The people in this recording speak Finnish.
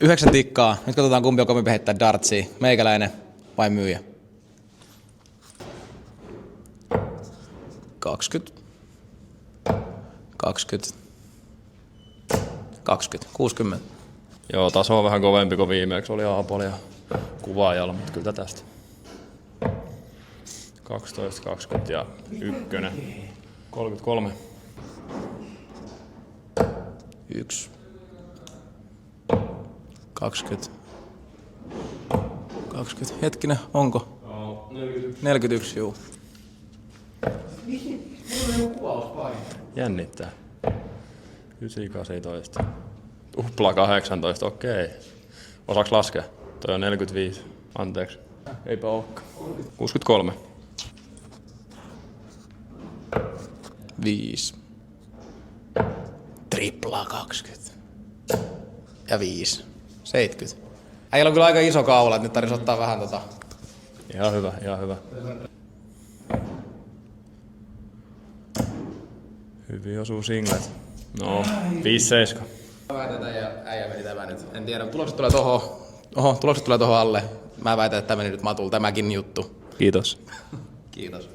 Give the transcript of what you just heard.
9 tikkaa. Nyt katsotaan kumpi on kovempi heittää dartsia. Meikäläinen vai myyjä. 20. 20. 20. 60. Joo, taso on vähän kovempi kuin viimeksi oli Aapolla ja kuvaajalla, mutta kyllä tästä. 12, 20 ja 1. 33. 1. 20. 20. Hetkinen, onko? 41, juu. Jännittää. 9, 18. Tupla 18, okei. Osaaks laskea? Toi on 45. Anteeksi. Eipä olekaan. 63. 5. Tripla 20. Ja 5. 70. Äijällä on kyllä aika iso kaula, että nyt tarvitsisi ottaa vähän Ihan hyvä, ihan hyvä. Hyvin osuu singlet. No, 5-7. Mä väitän, että äijä meni tämä nyt. En tiedä, tulokset tulee tohon. Tulokset tulee tohon alle. Mä väitän, että tämä meni nyt Matulla tämäkin juttu. Kiitos. Kiitos.